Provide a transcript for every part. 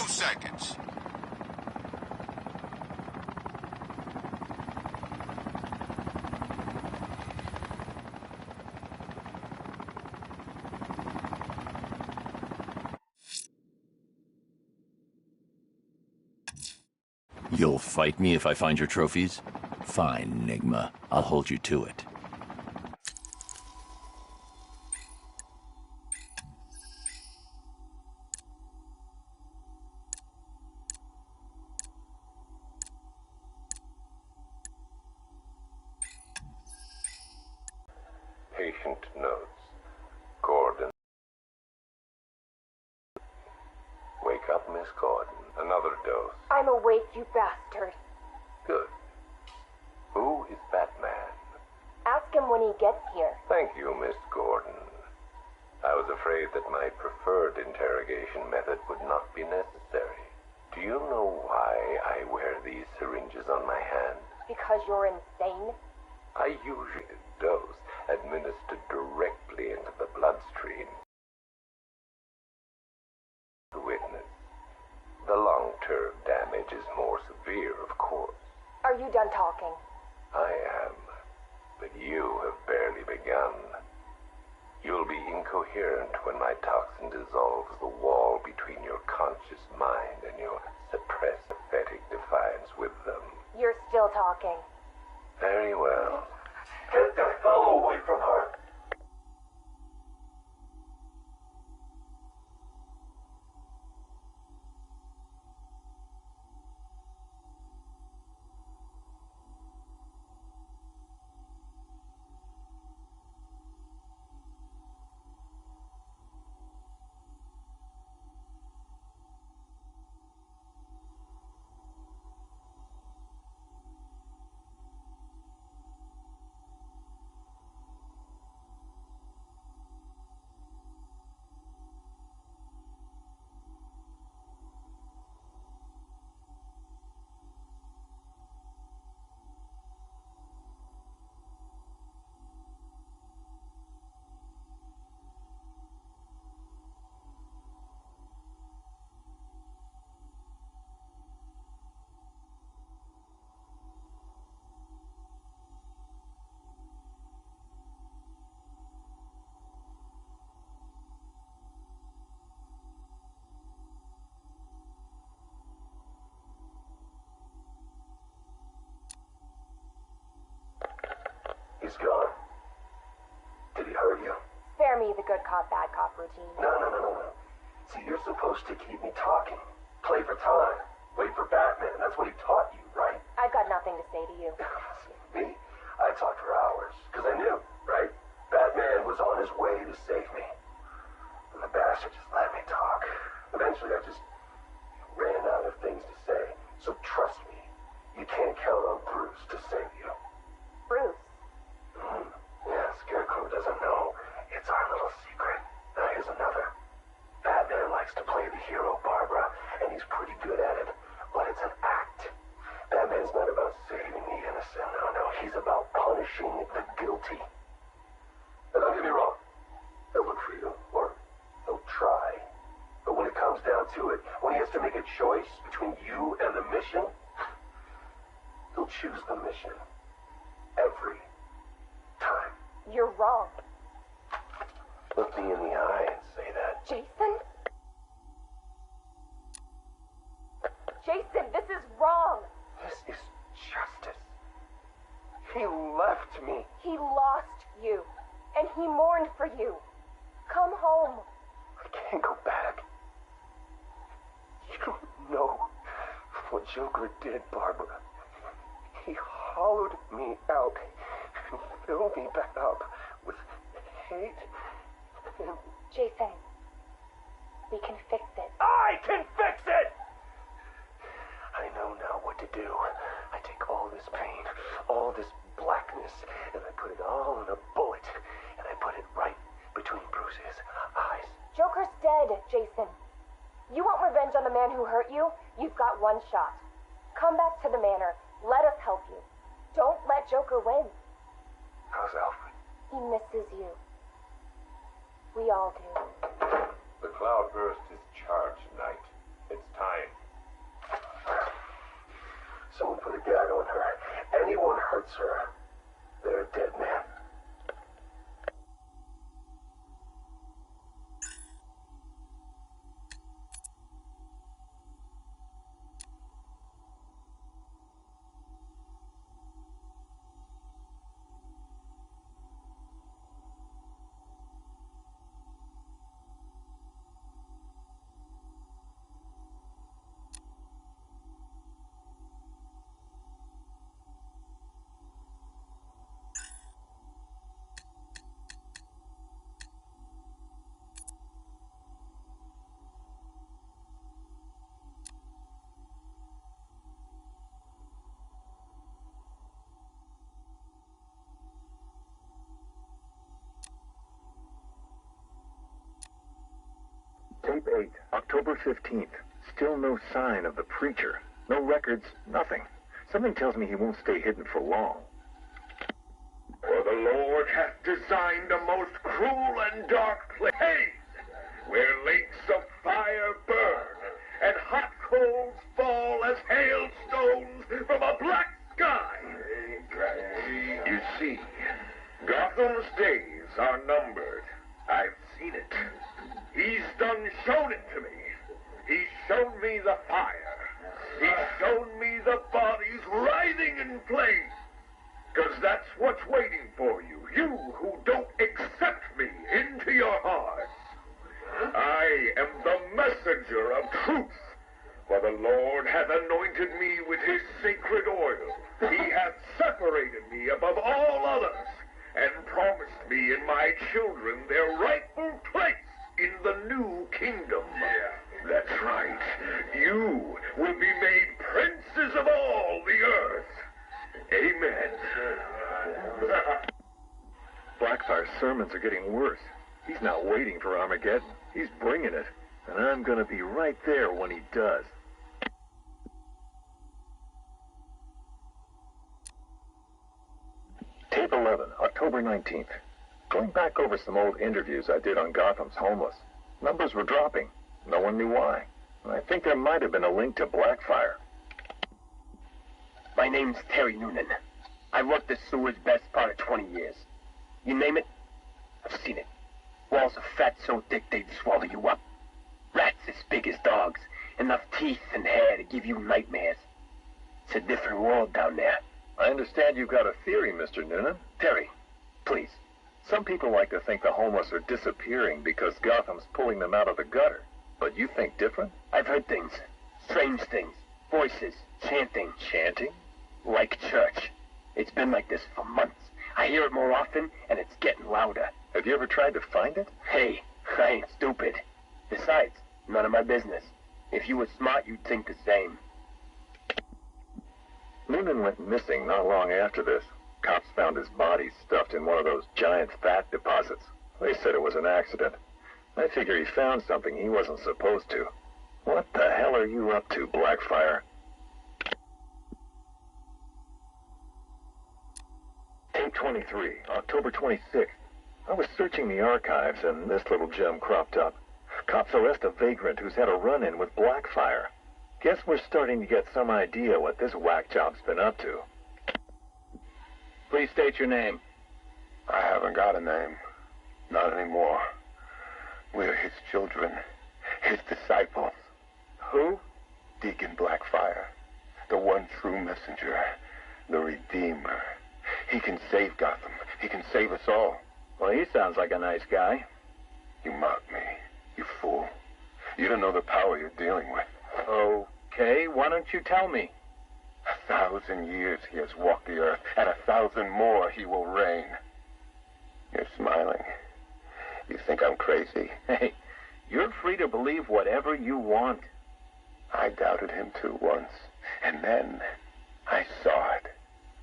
12 seconds. You'll fight me if I find your trophies? Fine, Enigma. I'll hold you to it. Patient notes. Gordon. Wake up, Miss Gordon. Another dose. I'm awake, you bastard. Good. Who is Batman? Ask him when he gets here. Thank you, Miss Gordon. I was afraid that my preferred interrogation method would not be necessary. Do you know why I wear these syringes on my hands? Because you're insane? I usually dose administered directly into the bloodstream. The witness. The long-term damage is more severe, of course. Are you done talking? I am. But you have barely begun. You'll be incoherent when my toxin dissolves the wall between your conscious mind and your suppressed pathetic defiance with them. You're still talking. Very well. Get the hell away from her! He's gone. Did he hurt you? Spare me the good cop, bad cop routine. No. See, you're supposed to keep me talking. Play for time. Wait for Batman. That's what he taught you, right? I've got nothing to say to you. Me? I talked for hours. Because I knew, right? Batman was on his way to save me. And the bastard just let me talk. Eventually, I just ran out of things to say. So trust me, you can't count on Bruce to save you. Bruce? Yeah, Scarecrow doesn't know. It's our little secret. Now here's another. Batman likes to play the hero, Barbara, and he's pretty good at it. But it's an act. Batman's not about saving the innocent. No. He's about punishing the guilty. And don't get me wrong. He'll look for you, or he'll try. But when it comes down to it, when he has to make a choice between you and the mission, he'll choose the mission. Every time. You're wrong. Look me in the eye and say that. Jason? Jason, this is wrong. This is justice. He left me. He lost you, and he mourned for you. Come home. I can't go back. You don't know what Joker did, Barbara. He hollowed me out and filled me back up with hate and... Jason, we can fix it. I can fix it! I know now what to do. I take all this pain, all this blackness, and I put it all in a bullet, and I put it right between Bruce's eyes. Joker's dead, Jason. You want revenge on the man who hurt you? You've got one shot. Come back to the manor. Let us help you. Don't let Joker win. How's Alfred? He misses you. We all do. The Cloudburst is charged tonight. It's time. sir. They're a dead man. Tape 8, October 15th. Still no sign of the preacher. No records, nothing. Something tells me he won't stay hidden for long. For the Lord hath designed a most cruel and dark place, where lakes of fire burn, and hot coals fall as hailstones from a black sky. You see, Gotham's days are numbered. I've seen it. He's shown it to me. He's shown me the fire. He's shown me the bodies writhing in flames. Because that's what's waiting for you. You who don't accept me into your hearts. I am the messenger of truth. For the Lord hath anointed me with his sacred oil. He hath separated me above all others, and promised me and my children their rightful place in the new kingdom. Yeah, that's right. You will be made princes of all the earth. Amen. Blackfire's sermons are getting worse. He's not waiting for Armageddon. He's bringing it. And I'm gonna be right there when he does. Tape 11, October 19th. Going back over some old interviews I did on Gotham's homeless. Numbers were dropping. No one knew why. I think there might have been a link to Blackfire. My name's Terry Noonan. I worked the sewers best part of 20 years. You name it, I've seen it. Walls of fat so thick they'd swallow you up. Rats as big as dogs. Enough teeth and hair to give you nightmares. It's a different world down there. I understand you've got a theory, Mr. Noonan. Terry, please. Some people like to think the homeless are disappearing because Gotham's pulling them out of the gutter. But you think different? I've heard things. Strange things. Voices. Chanting. Chanting? Like church. It's been like this for months. I hear it more often, and it's getting louder. Have you ever tried to find it? Hey, I ain't stupid. Besides, none of my business. If you were smart, you'd think the same. Noonan went missing not long after this. Cops found his body stuffed in one of those giant fat deposits. They said it was an accident. I figure he found something he wasn't supposed to. What the hell are you up to, Blackfire? Tape 23, October 26th. I was searching the archives and this little gem cropped up. Cops arrest a vagrant who's had a run-in with Blackfire. Guess we're starting to get some idea what this whack job's been up to. Please state your name. I haven't got a name. Not anymore. We're his children. His disciples. Who? Deacon Blackfire. The one true messenger. The Redeemer. He can save Gotham. He can save us all. Well, he sounds like a nice guy. You mock me. You fool. You don't know the power you're dealing with. Okay, why don't you tell me? 1,000 years he has walked the earth, and 1,000 more he will reign. You're smiling. You think I'm crazy? Hey, you're free to believe whatever you want. I doubted him too once, and then I saw it.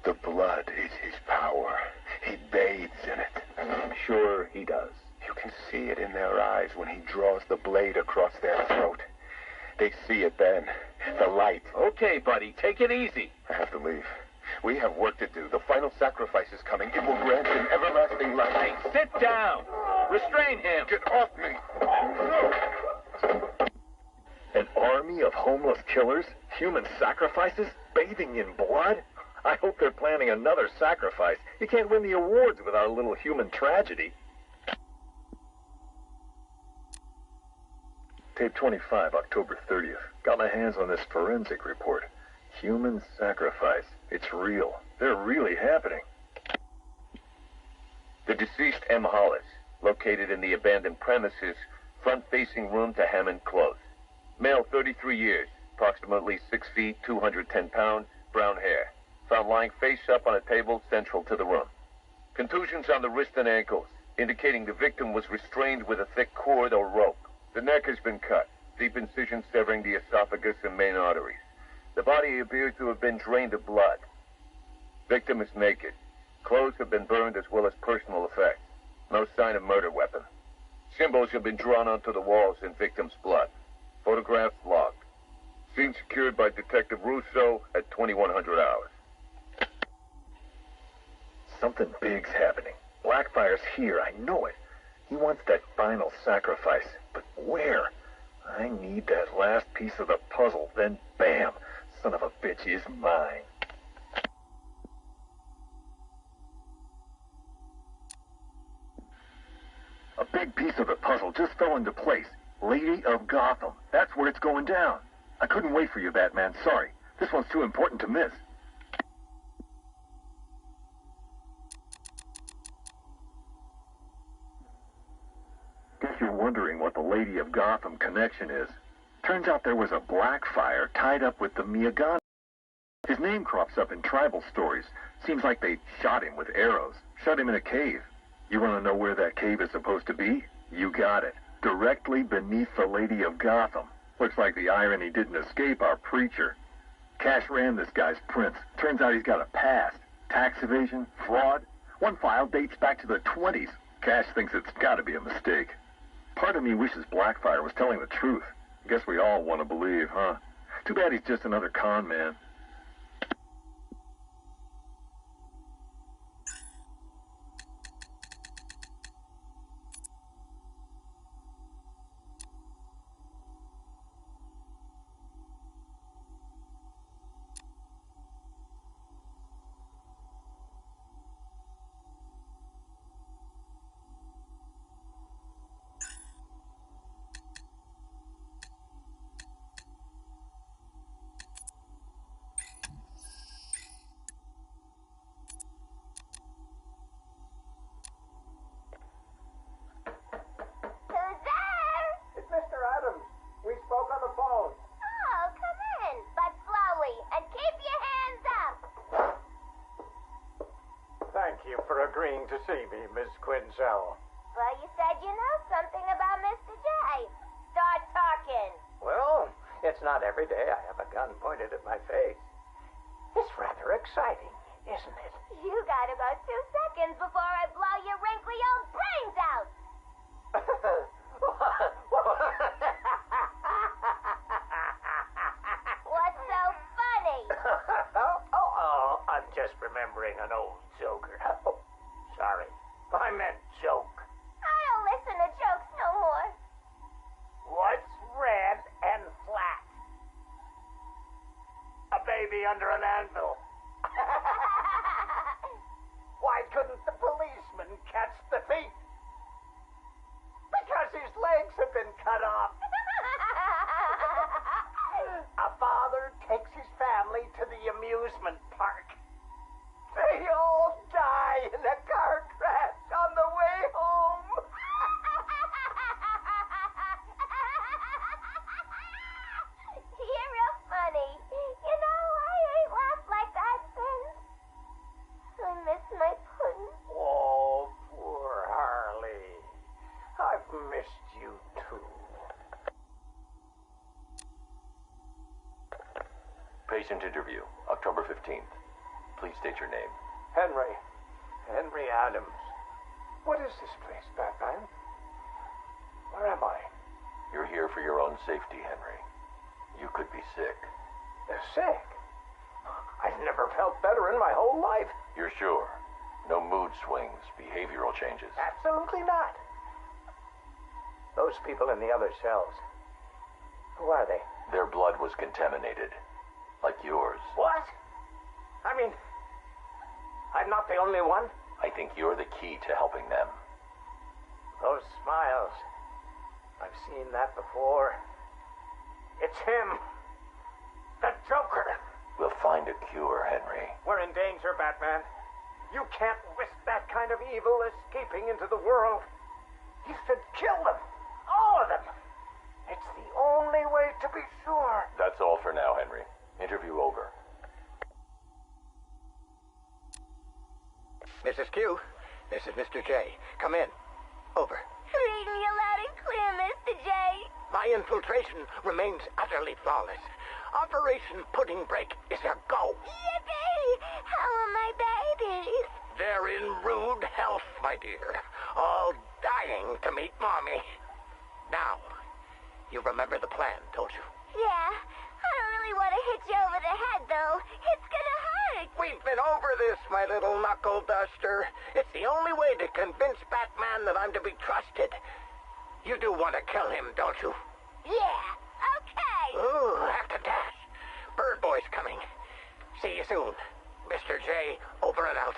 The blood is his power. He bathes in it. I'm sure he does. You can see it in their eyes when he draws the blade across their throat. They see it then. The light. Okay, buddy, take it easy. I have to leave. We have work to do. The final sacrifice is coming. It will grant him everlasting life. Hey, sit down. Restrain him. Get off me. An army of homeless killers? Human sacrifices? Bathing in blood? I hope they're planning another sacrifice. You can't win the awards without a little human tragedy. Tape 25, October 30th. Got my hands on this forensic report. Human sacrifice. It's real. They're really happening. The deceased M. Hollis, located in the abandoned premises, front-facing room to Hammond Close. Male, 33 years, approximately 6 feet, 210 pounds, brown hair. Found lying face up on a table central to the room. Contusions on the wrist and ankles, indicating the victim was restrained with a thick cord or rope. The neck has been cut, deep incisions severing the esophagus and main arteries. The body appears to have been drained of blood. Victim is naked. Clothes have been burned as well as personal effects. No sign of murder weapon. Symbols have been drawn onto the walls in victim's blood. Photographs logged. Scene secured by Detective Russo at 2100 hours. Something big's happening. Blackfire's here, I know it. He wants that final sacrifice, but where? I need that last piece of the puzzle, then bam, son of a bitch is mine. A big piece of the puzzle just fell into place. Lady of Gotham. That's where it's going down. I couldn't wait for you, Batman. Sorry. This one's too important to miss. Guess you're wondering what the Lady of Gotham connection is. Turns out there was a Blackfire tied up with the Miyagani. His name crops up in tribal stories. Seems like they shot him with arrows. Shut him in a cave. You want to know where that cave is supposed to be? You got it. Directly beneath the Lady of Gotham. Looks like the irony didn't escape our preacher. Cash ran this guy's prints. Turns out he's got a past. Tax evasion, fraud. One file dates back to the 20s. Cash thinks it's got to be a mistake. Part of me wishes Blackfire was telling the truth. Guess we all want to believe, huh? Too bad he's just another con man. To see me, Miss Quinzel. Well, you said you know something about Mr. J. Start talking. Well, it's not every day I have a gun pointed at my face. It's rather exciting, isn't it? You got about 2 seconds before I blow your wrinkly old brains out. What's so funny? I'm just remembering an old joker. Oh, sorry. I meant joke. I don't listen to jokes no more. What's red and flat? A baby under an anvil. Why couldn't the policeman catch the thief? Because his legs have been cut off. A father takes his family to the amusement park. They all die in a car crash on the way home. You're real funny. You know, I ain't laughed like that since. I miss my pudding. Oh, poor Harley. I've missed you too. Patient interview, October 15th. Please state your name. Henry Adams. What is this place, Batman? Where am I? You're here for your own safety, Henry. You could be sick. Sick? I've never felt better in my whole life. You're sure? No mood swings, behavioral changes? Absolutely not. Those people in the other cells, who are they? Their blood was contaminated. Like yours. What? I mean, I'm not the only one. I think you're the key to helping them. Those smiles. I've seen that before. It's him. The Joker. We'll find a cure, Henry. We're in danger, Batman. You can't risk that kind of evil escaping into the world. You should kill them. All of them. It's the only way to be sure. That's all for now, Henry. Interview over. Mrs. Q, this is Mr. J. Come in. Over. Read me loud and clear, Mr. J. My infiltration remains utterly flawless. Operation Pudding Break is a go. Yippee! How are my babies? They're in rude health, my dear. All dying to meet Mommy. Now, you remember the plan, don't you? Yeah. I don't really want to hit you over the head, though. It's gonna hurt. We've been over this, my little knuckle duster. It's the only way to convince Batman that I'm to be trusted. You do want to kill him, don't you? Yeah. Okay. Ooh, have to dash. Bird Boy's coming. See you soon. Mr. J, over and out.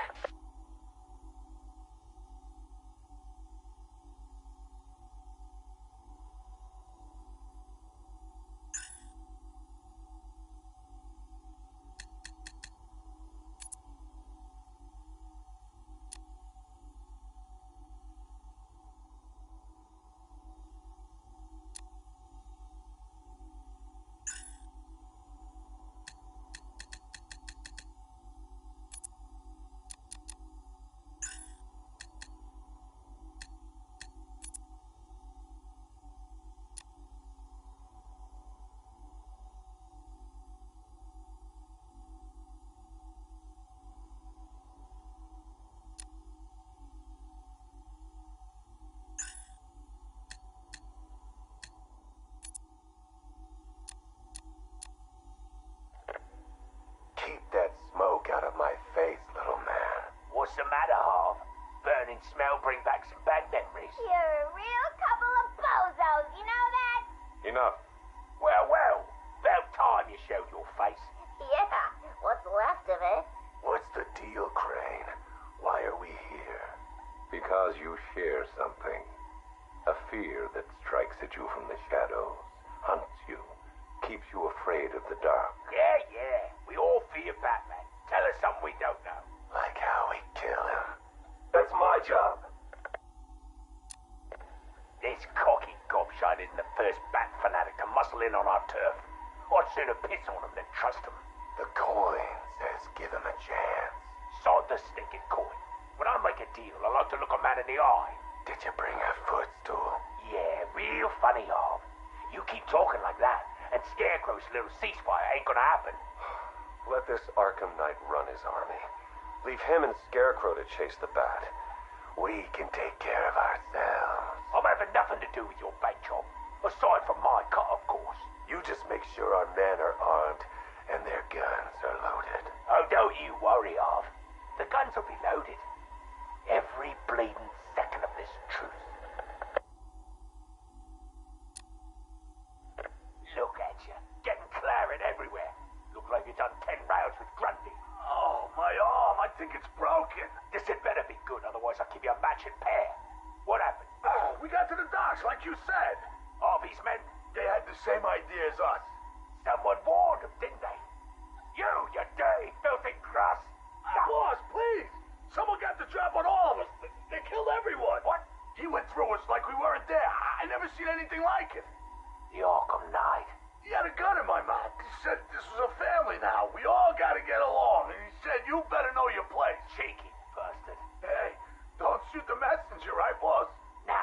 Keep that smoke out of my face, little man. What's the matter, Harv? Burning smell bring back some bad memories. You're a real couple of bozos, you know that? Enough. Well, about time you showed your face. Yeah. What's left of it? What's the deal, Crane? Why are we here? Because you share something. A fear that strikes at you from the shadows, hunts you, keeps you afraid of the dark. Yeah. We all fear Batman. Tell us something we don't know. Like how we kill him. That's my job. This cocky gobshite isn't the first bat fanatic to muscle in on our turf. I'd sooner piss on him than trust him. The coin says give him a chance. Sod the stinking coin. When I make a deal, I like to look a man in the eye. Did you bring a footstool? Yeah, real funny, Harv. You keep talking like that, and Scarecrow's little ceasefire ain't gonna happen. Let this Arkham Knight run his army. Leave him and Scarecrow to chase the bat. We can take care of ourselves. I'm having nothing to do with your bank job. Aside from my cut, of course. You just make sure our men are armed and their guns are loaded. Oh, don't you worry, Harv. The guns will be loaded. Every bleeding second of this truce. Look at you, getting claret everywhere. Look like you've done 10 rounds with Grundy. Oh, my arm. I think it's broken. This had better be good, otherwise I'll give you a matching pair. What happened? Oh, we got to the docks like you said. Harvey's men? They had the same idea as us. Someone warned them, didn't they? You dirty, filthy grass. Boss, please. Someone got the drop on all of us. They killed everyone. What? He went through us like we weren't there. I never seen anything like it. The Arkham Knight. He had a gun in my mouth. He said this was a family now. We all got to get along. And he said, you better know your place. Cheeky bastard. Hey, don't shoot the messenger, right, boss? Nah.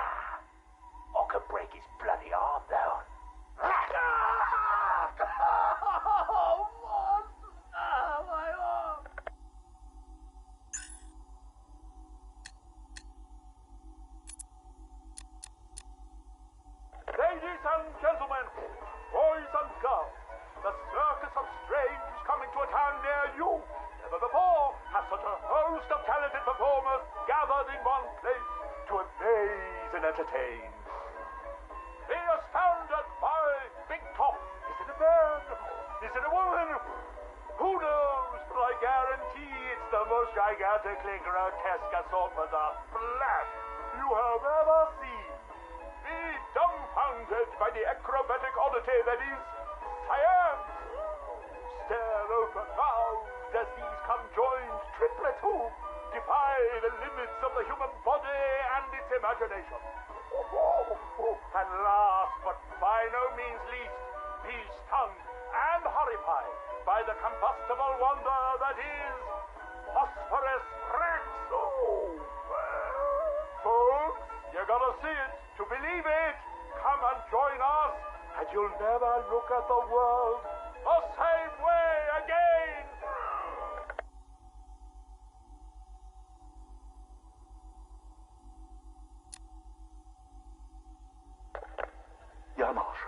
I could break his bloody arm, though. Oh, boss. My arm. Ladies and gentlemen, boys and girls, the Circus of Strange is coming to a town near you. Never before has such a host of talented performers gathered in one place to amaze and entertain. Be astounded by Big Top. Is it a man? Is it a woman? Who knows? But I guarantee it's the most most gigantically grotesque assortment of flesh you have ever seen. Be dumbfounded by the acrobatic oddity that is science. Stare open mouthed as these conjoined triplets who defy the limits of the human body and its imagination. And last but by no means least, be stunned and horrified by the combustible wonder that is phosphorus cracks. Folks, you gotta see it to believe it. Come and join us, and you'll never look at the world the same way again. Janosch,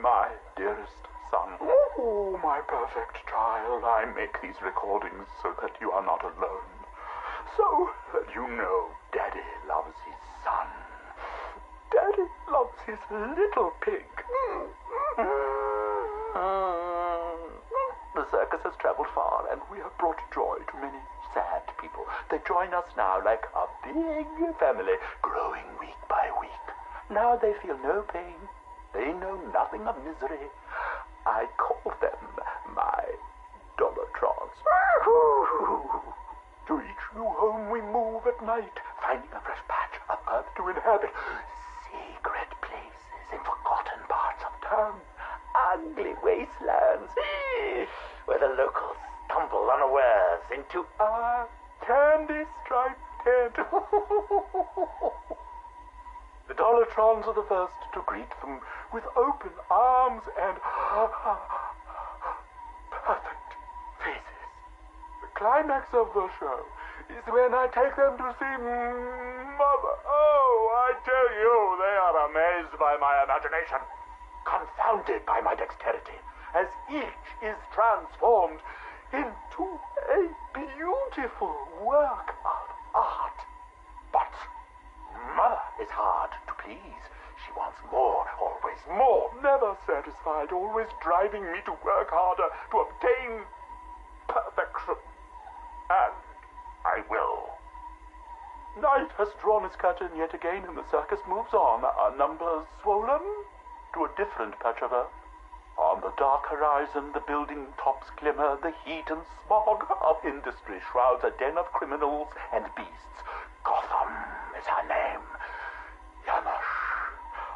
my dearest son. Oh, my perfect child. I make these recordings so that you are not alone. So that you know Daddy loves his son. Daddy loves his little pig. The circus has traveled far, and we have brought joy to many sad people. They join us now like a big family, growing week by week. Now they feel no pain. They know nothing of misery. I call them my Dollartrons. To each new home we move at night, finding a fresh patch of earth to inhabit. Secret places in forgotten parts of town. Ugly wastelands where the locals stumble unawares into our candy-striped tent. The Dollartrons are the first to greet them with open arms and perfect faces. The climax of the show is when I take them to see Mother. Oh, I tell you, they are amazed by my imagination, confounded by my dexterity, as each is transformed into a beautiful work of art. But Mother is hard to please. She wants more, always more, never satisfied, always driving me to work harder to obtain perfection. And I will. Night has drawn its curtain yet again, and the circus moves on, our numbers swollen to a different patch of earth. On the dark horizon, the building tops glimmer, the heat and smog of industry shrouds a den of criminals and beasts. Gotham is her name. Janosch,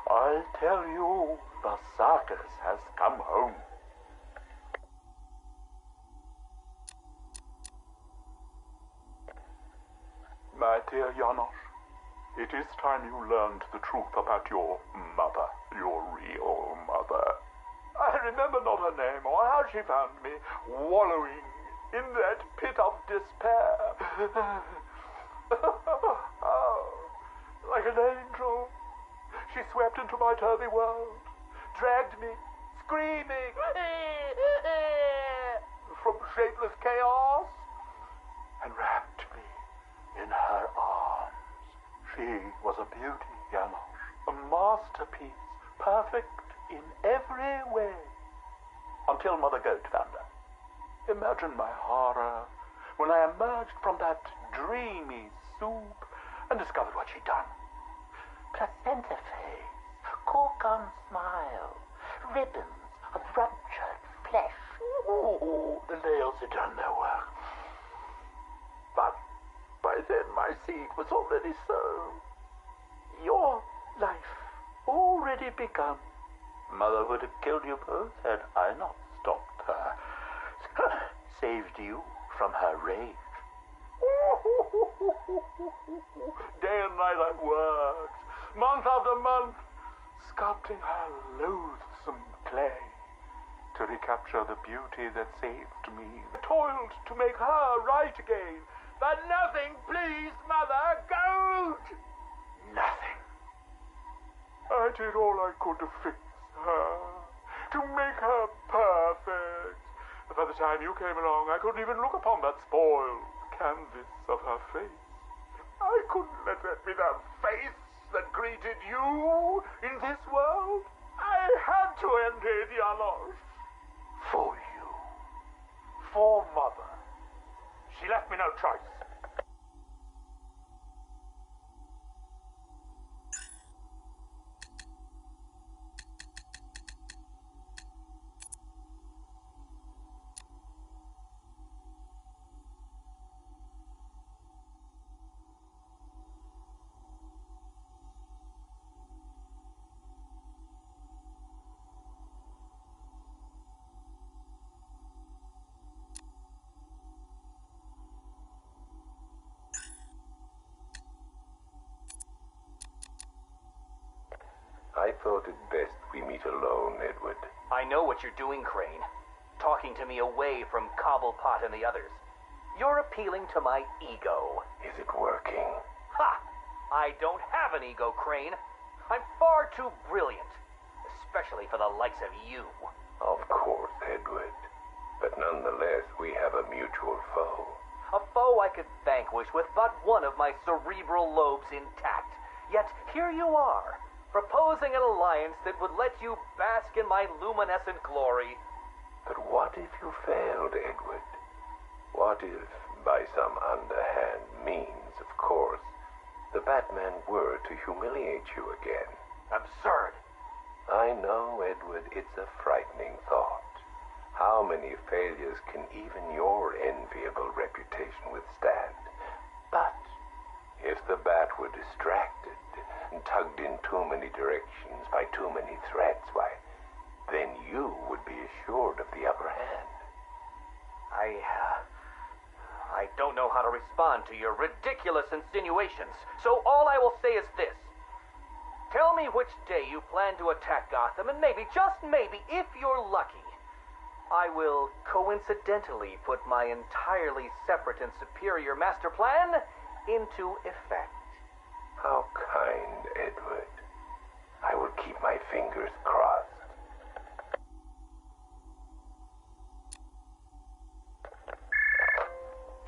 I'll tell you, the circus has come home. My dear Janosch, it is time you learned the truth about your mother, your real mother. I remember not her name or how she found me, wallowing in that pit of despair. Oh, like an angel, she swept into my turvy world, dragged me, screaming, from shapeless chaos, and wrapped me in her arms. She was a beauty, Janosch, a masterpiece, perfect in every way, until Mother Goat found her. Imagine my horror when I emerged from that dreamy soup and discovered what she'd done. Placenta face, cork-on smile, ribbons of ruptured flesh. Ooh, the nails had done their work. But by then my seed was already sown. Your life already begun. Mother would have killed you both had I not stopped her. Saved you from her rage. Day and night I worked, month after month, sculpting her loathsome clay to recapture the beauty that saved me. Toiled to make her right again, but nothing pleased Mother Goat. Nothing. I did all I could to fix her, to make her perfect. But by the time you came along, I couldn't even look upon that spoiled canvas of her face. I couldn't let that be the face that greeted you in this world. I had to end it, Janosch. For you. For Mother. She left me no choice. I thought it best we meet alone, Edward. I know what you're doing, Crane. Talking to me away from Cobblepot and the others. You're appealing to my ego. Is it working? Ha! I don't have an ego, Crane. I'm far too brilliant. Especially for the likes of you. Of course, Edward. But nonetheless, we have a mutual foe. A foe I could vanquish with but one of my cerebral lobes intact. Yet here you are, proposing an alliance that would let you bask in my luminescent glory. But what if you failed, Edward? What if, by some underhand means, of course, the Batman were to humiliate you again? Absurd. I know, Edward, it's a frightening thought. How many failures can even your enviable reputation withstand? But if the Bat were distracted and tugged in too many directions by too many threats, why, then you would be assured of the upper hand. I don't know how to respond to your ridiculous insinuations, so all I will say is this. Tell me which day you plan to attack Gotham, and maybe, just maybe, if you're lucky, I will coincidentally put my entirely separate and superior master plan into effect. How kind, Edward. I will keep my fingers crossed.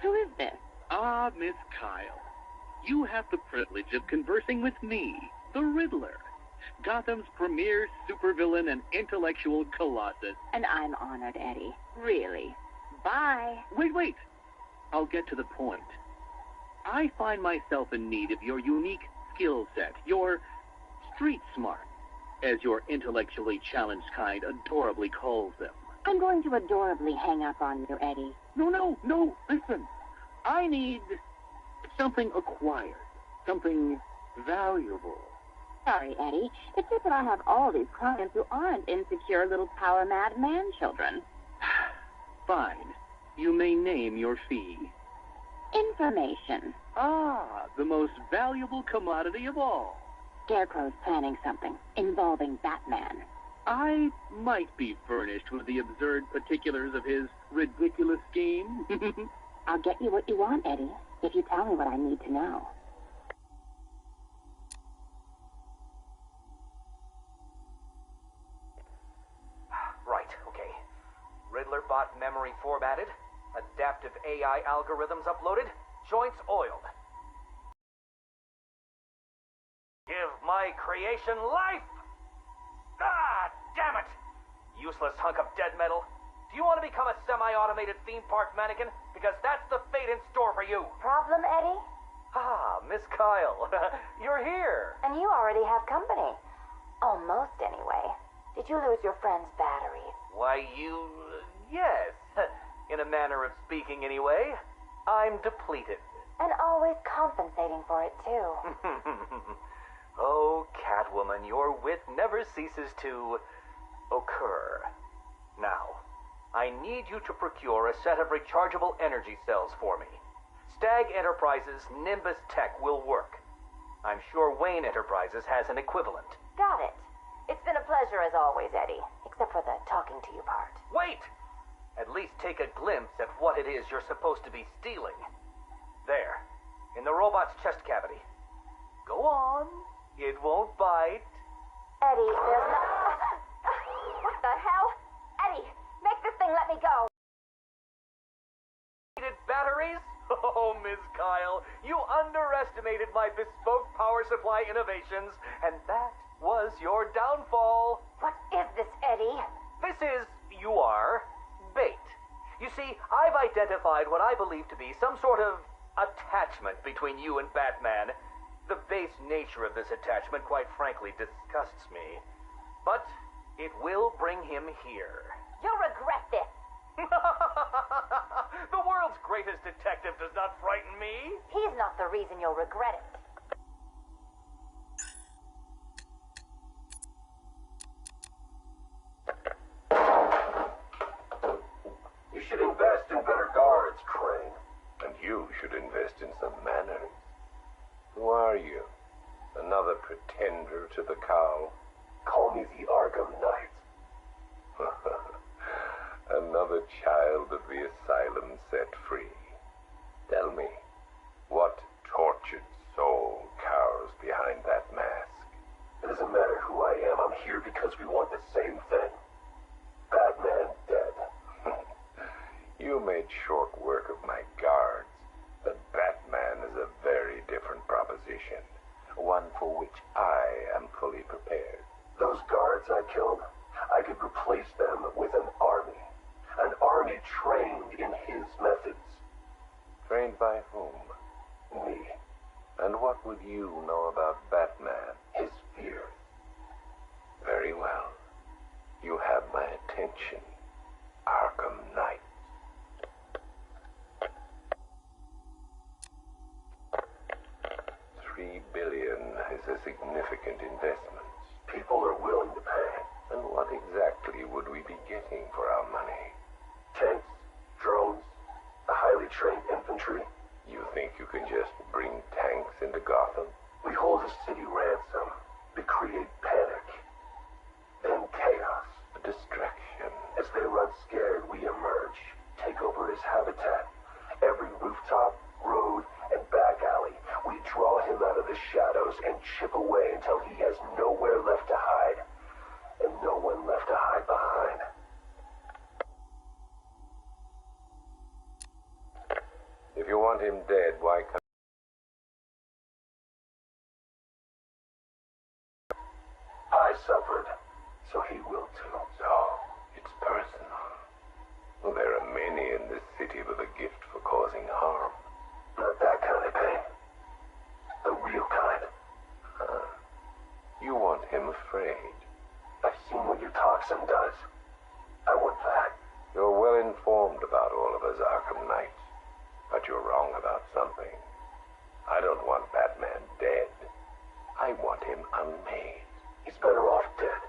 Who is this? Ah, Miss Kyle. You have the privilege of conversing with me, the Riddler, Gotham's premier supervillain and intellectual colossus. And I'm honored, Eddie. Really. Bye. Wait. I'll get to the point. I find myself in need of your unique skill set, your street smart, as your intellectually challenged kind adorably calls them. I'm going to adorably hang up on you, Eddie. No, listen. I need something acquired, something valuable. Sorry, Eddie. It's just that I have all these clients who aren't insecure little power-mad man-children. Fine. You may name your fee. Information. Ah, the most valuable commodity of all. Scarecrow's planning something involving Batman. I might be furnished with the absurd particulars of his ridiculous scheme. I'll get you what you want, Eddie, if you tell me what I need to know. Right, okay. Riddler bot memory formatted, adaptive AI algorithms uploaded, joints oiled. Give my creation life! Ah, damn it! Useless hunk of dead metal. Do you want to become a semi-automated theme park mannequin? Because that's the fate in store for you. Problem, Eddie? Ah, Miss Kyle. You're here. And you already have company. Almost, anyway. Did you lose your friend's batteries? Why, yes. In a manner of speaking, anyway. I'm depleted. And always compensating for it, too. Oh, Catwoman, your wit never ceases to occur. Now, I need you to procure a set of rechargeable energy cells for me. Stag Enterprises' Nimbus Tech will work. I'm sure Wayne Enterprises has an equivalent. Got it. It's been a pleasure as always, Eddie. Except for the talking to you part. Wait! At least take a glimpse at what it is you're supposed to be stealing. There, in the robot's chest cavity. Go on. It won't bite. Eddie, there's no... What the hell? Eddie, make this thing let me go. Needed batteries? Oh, Miss Kyle, you underestimated my bespoke power supply innovations, and that was your downfall. What is this, Eddie? This is, bait. You see, I've identified what I believe to be some sort of attachment between you and Batman. The base nature of this attachment, quite frankly, disgusts me. But it will bring him here. You'll regret this. The world's greatest detective does not frighten me. He's not the reason you'll regret it. You should invest in better guards, Crane. And you should invest in some manners. Who are you? Another pretender to the cowl? me the Arkham Knights. Another child of the asylum set free. Tell me, what tortured soul cowers behind that mask? It doesn't matter who I am. I'm here because we want the same thing. Batman dead. You made short work of my guards. The Batman is a very different proposition. One for which I am fully prepared. Those guards I killed, I could replace them with an army. An army trained in his methods. Trained by whom? Me. And what would you know about Batman? His fears. Very well. You have my attention, Arkham Knight. $3 billion is a significant investment. People are willing to pay. And what exactly would we be getting for our money? Tanks, drones, a highly trained infantry. You think you can just bring tanks into Gotham? We hold a city ransom. We create panic. Then chaos. A distraction. As they run scared, we emerge. Take over his habitat. Every rooftop, road, and back alley. We draw him out of the shadows and chip away until he has nowhere left to hide. And no one left to hide behind. If you want him dead, why can't... I suffered, so he will too. So, it's personal. Well, there are many in this city with a gift for causing harm. Not that kind of pain. The real kind. You want him afraid. I've seen what your toxin does. I want that. You're well informed about all of us Arkham Knights. But you're wrong about something. I don't want Batman dead. I want him unmade. He's better off dead.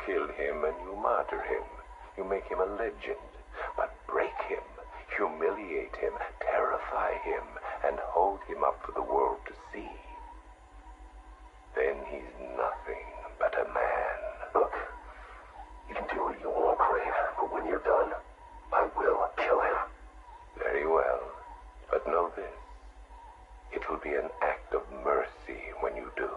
Kill him and you martyr him. You make him a legend. But break him, humiliate him, terrify him, and hold him up for the world to see. Then he's nothing but a man. Look, you can do what you want, Crane, but when you're done, I will kill him. Very well, but know this. It will be an act of mercy when you do.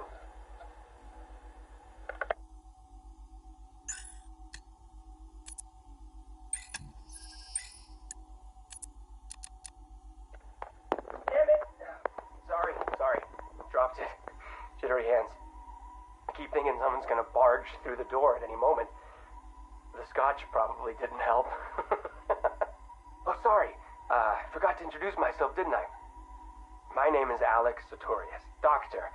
Damn it! Sorry. Dropped it. Jittery hands. I keep thinking someone's gonna barge through the door at any moment. The scotch probably didn't help. Oh, sorry. Forgot to introduce myself, didn't I? My name is Alex Sartorius. Dr.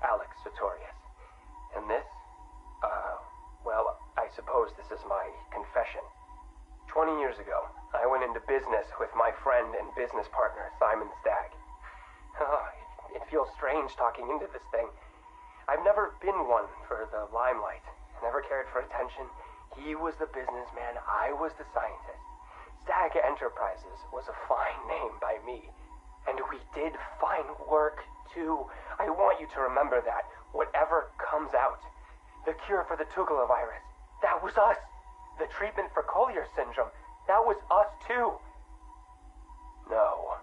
Alex Sartorius. And this? Well, I suppose this is my confession. 20 years ago, I went into business with my friend and business partner, Simon Stagg. Oh, it feels strange talking into this thing. I've never been one for the limelight. Never cared for attention. He was the businessman, I was the scientist. Stagg Enterprises was a fine name by me. And we did fine work, too. I want you to remember that. Whatever comes out. The cure for the Tugela virus. That was us. The treatment for Collier syndrome. That was us, too. No.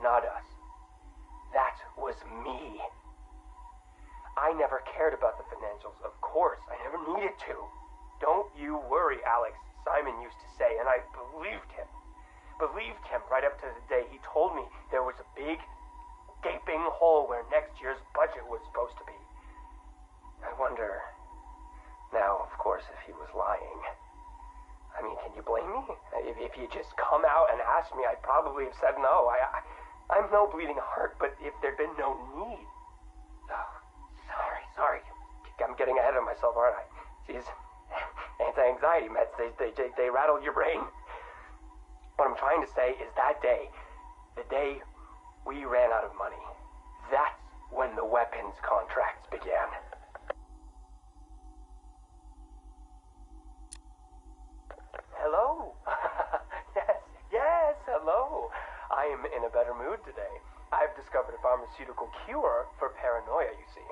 Not us. That was me. I never cared about the financials, of course. I never needed to. Don't you worry, Alex, Simon used to say, and I believed him. Believed him right up to the day he told me there was a big, gaping hole where next year's budget was supposed to be. I wonder, now, of course, if he was lying. I mean, can you blame me? If he had just come out and asked me, I'd probably have said no. I'm no bleeding heart, but if there'd been no need. Oh, sorry. I'm getting ahead of myself, aren't I? These anti-anxiety meds, they rattle your brain. What I'm trying to say is that day, the day we ran out of money, that's when the weapons contracts began. Hello? Yes, hello. I am in a better mood today. I've discovered a pharmaceutical cure for paranoia, you see.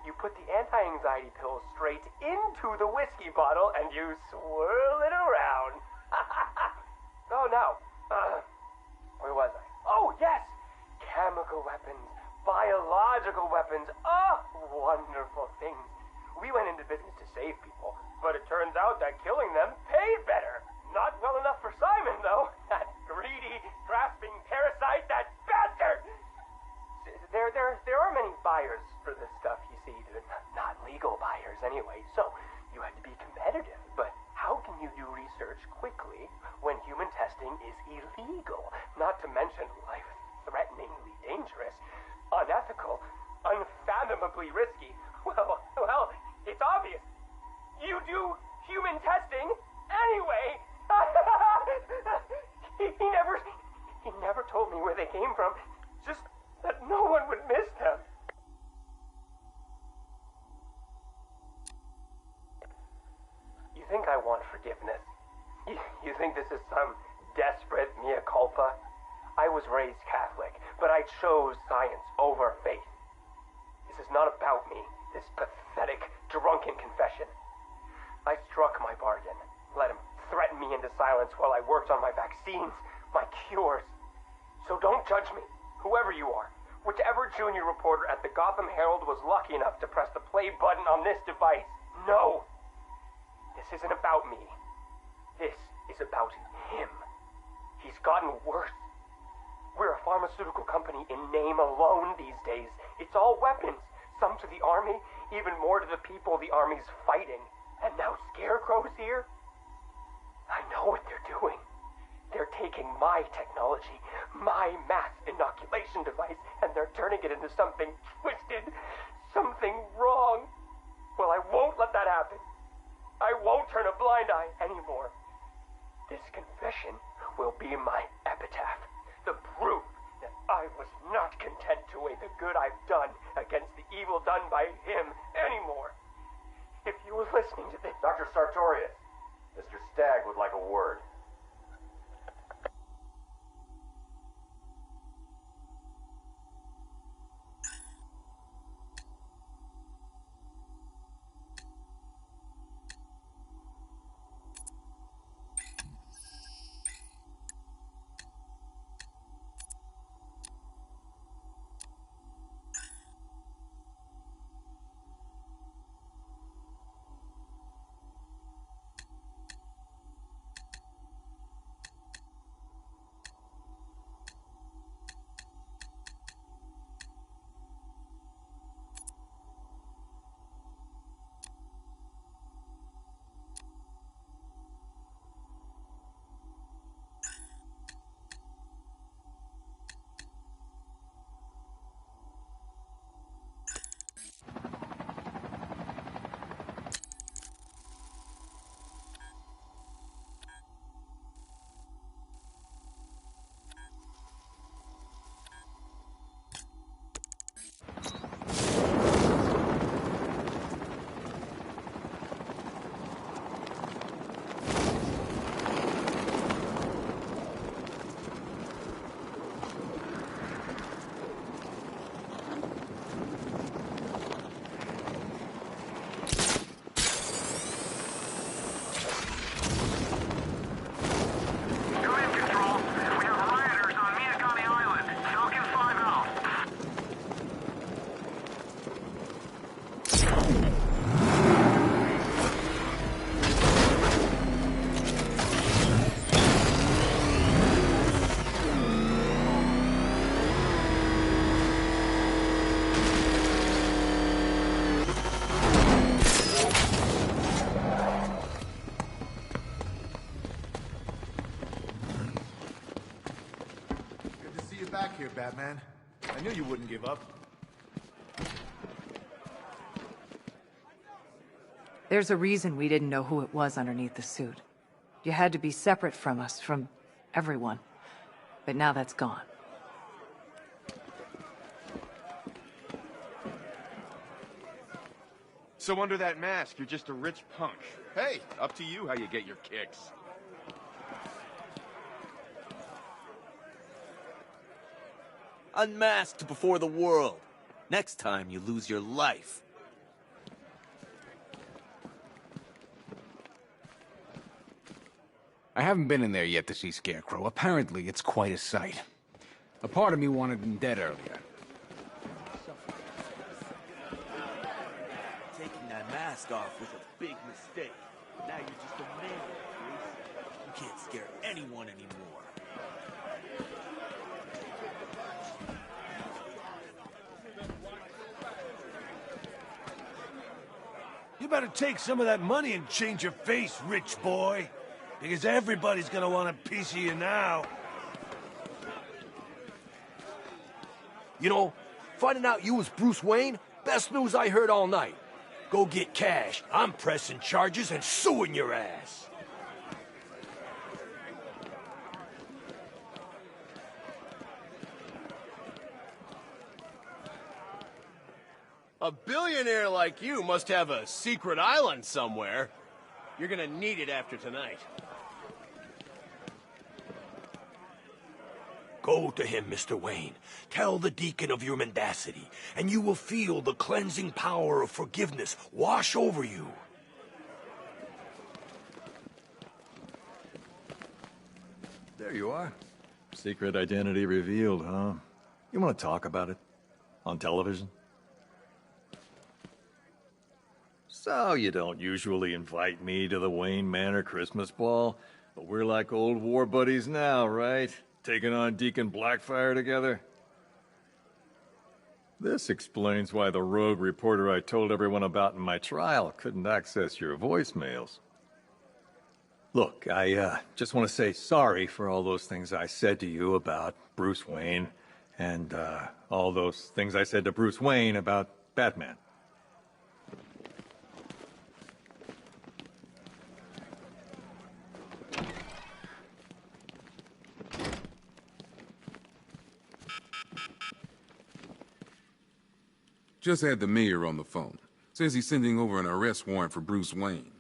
You put the anti-anxiety pill straight into the whiskey bottle and you swirl it around. Oh, no. Where was I? Oh, yes! Chemical weapons, biological weapons. Oh, wonderful things. We went into business to save people, but it turns out that killing them paid better. Not well enough for Simon, though. That greedy, grasping parasite, that bastard! There are many buyers for this stuff, you see. Not legal buyers, anyway, so you had to be competitive. But how can you do research quickly when human testing is illegal? Not to mention life-threateningly dangerous, unethical, unfathomably risky. Well, it's obvious. You do human testing anyway. He never told me where they came from. Just that no one would miss them. You think I want forgiveness? You think this is some desperate mea culpa? I was raised Catholic, but I chose science over faith. This is not about me, this pathetic, drunken confession. I struck my bargain, let him threaten me into silence while I worked on my vaccines, my cures. So don't judge me, whoever you are. Whichever junior reporter at the Gotham Herald was lucky enough to press the play button on this device. No! This isn't about me. This is about him. He's gotten worse. We're a pharmaceutical company in name alone these days. It's all weapons. Some to the army, even more to the people the army's fighting. And now Scarecrow's here? I know what they're doing. They're taking my technology, my mass inoculation device, and they're turning it into something twisted, something wrong. Well, I won't let that happen. I won't turn a blind eye anymore. This confession will be my epitaph, the proof that I was not content to weigh the good I've done against the evil done by him anymore. If you were listening to this... Dr. Sartorius, Mr. Stagg would like a word. Back here, Batman. I knew you wouldn't give up. There's a reason we didn't know who it was underneath the suit. You had to be separate from us, from everyone. But now that's gone. So under that mask, you're just a rich punk. Hey, up to you how you get your kicks. Unmasked before the world. Next time you lose your life. I haven't been in there yet to see Scarecrow. Apparently, it's quite a sight. A part of me wanted him dead earlier. Taking that mask off was a big mistake. Now you're just a man, Bruce. You can't scare anyone anymore. You better take some of that money and change your face, rich boy. Because everybody's gonna want a piece of you now. You know, finding out you was Bruce Wayne, best news I heard all night. Go get cash. I'm pressing charges and suing your ass. A billionaire like you must have a secret island somewhere. You're gonna need it after tonight. Go to him, Mr. Wayne. Tell the deacon of your mendacity, and you will feel the cleansing power of forgiveness wash over you. There you are. Secret identity revealed, huh? You want to talk about it? On television? So you don't usually invite me to the Wayne Manor Christmas ball, but we're like old war buddies now, right? Taking on Deacon Blackfire together? This explains why the rogue reporter I told everyone about in my trial couldn't access your voicemails. Look, I just want to say sorry for all those things I said to you about Bruce Wayne, and all those things I said to Bruce Wayne about Batman. Just had the mayor on the phone. Says he's sending over an arrest warrant for Bruce Wayne.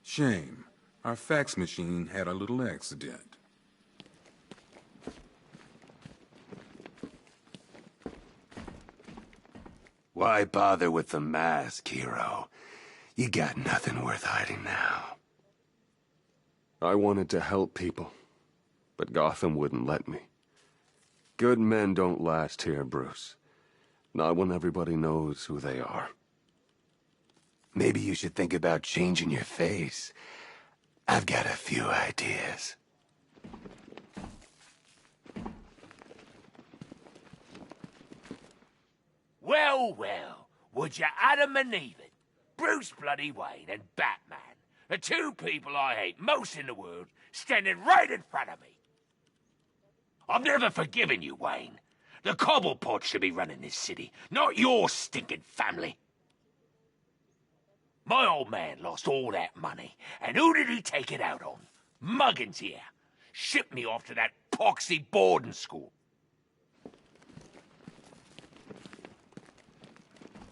Shame. Our fax machine had a little accident. Why bother with the mask, hero? You got nothing worth hiding now. I wanted to help people, but Gotham wouldn't let me. Good men don't last here, Bruce. Not when everybody knows who they are. Maybe you should think about changing your face. I've got a few ideas. Well, well, would you Adam and Eve it? Bruce bloody Wayne and Batman, the two people I hate most in the world, standing right in front of me. I've never forgiven you, Wayne. The Cobblepot should be running this city, not your stinking family. My old man lost all that money, and who did he take it out on? Muggins here. Shipped me off to that poxy boarding school.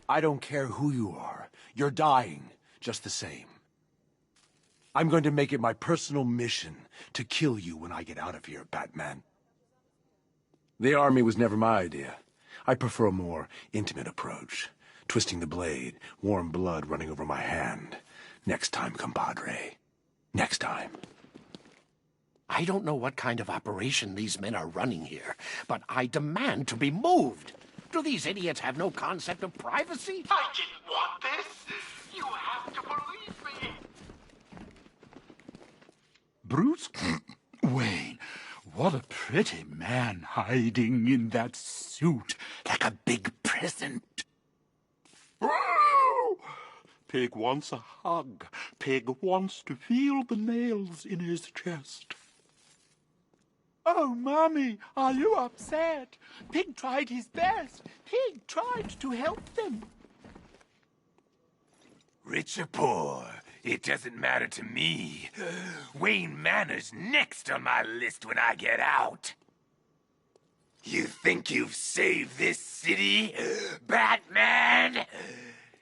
I don't care who you are. You're dying, just the same. I'm going to make it my personal mission to kill you when I get out of here, Batman. The army was never my idea. I prefer a more intimate approach. Twisting the blade, warm blood running over my hand. Next time, compadre. Next time. I don't know what kind of operation these men are running here, but I demand to be moved. Do these idiots have no concept of privacy? I didn't want this. You have to believe me. Bruce Wayne, what a pretty man hiding in that suit, like a big present. Pig wants a hug. Pig wants to feel the nails in his chest. Oh, Mommy, are you upset? Pig tried his best. Pig tried to help them. Rich or poor, it doesn't matter to me. Wayne Manor's next on my list when I get out. You think you've saved this city, Batman?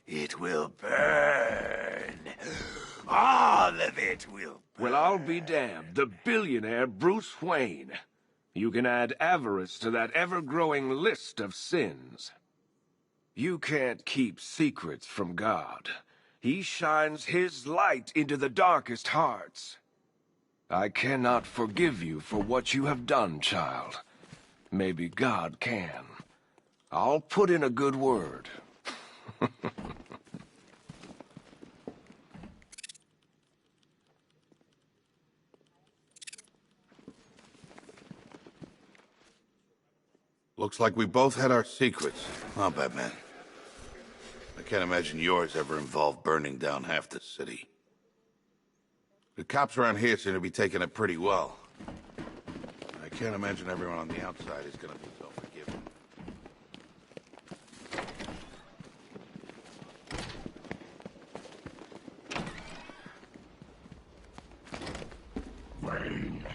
It will burn. All of it will. Well, I'll be damned. The billionaire Bruce Wayne. You can add avarice to that ever-growing list of sins. You can't keep secrets from God. He shines his light into the darkest hearts. I cannot forgive you for what you have done, child. Maybe God can. I'll put in a good word. Looks like we both had our secrets. Huh, Batman? I can't imagine yours ever involved burning down half the city. The cops around here seem to be taking it pretty well. I can't imagine everyone on the outside is gonna be so forgiving. Wayne.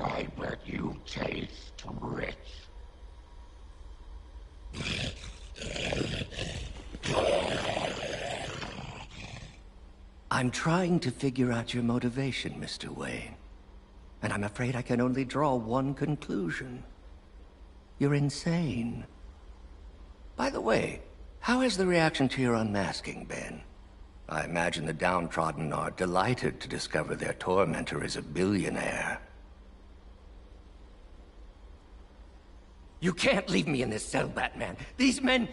I bet you taste rich. I'm trying to figure out your motivation, Mr. Wayne. And I'm afraid I can only draw one conclusion. You're insane. By the way, how has the reaction to your unmasking been? I imagine the downtrodden are delighted to discover their tormentor is a billionaire. You can't leave me in this cell, Batman. These men,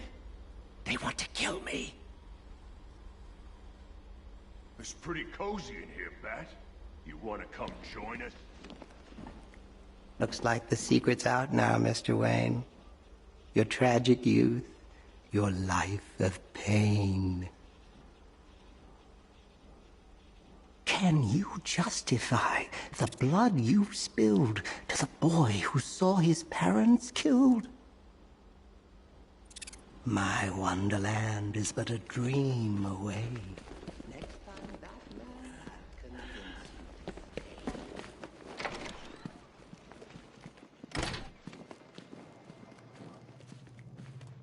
they want to kill me. It's pretty cozy in here, Bat. You want to come join us? Looks like the secret's out now, Mr. Wayne. Your tragic youth, your life of pain. Can you justify the blood you've spilled to the boy who saw his parents killed? My wonderland is but a dream away.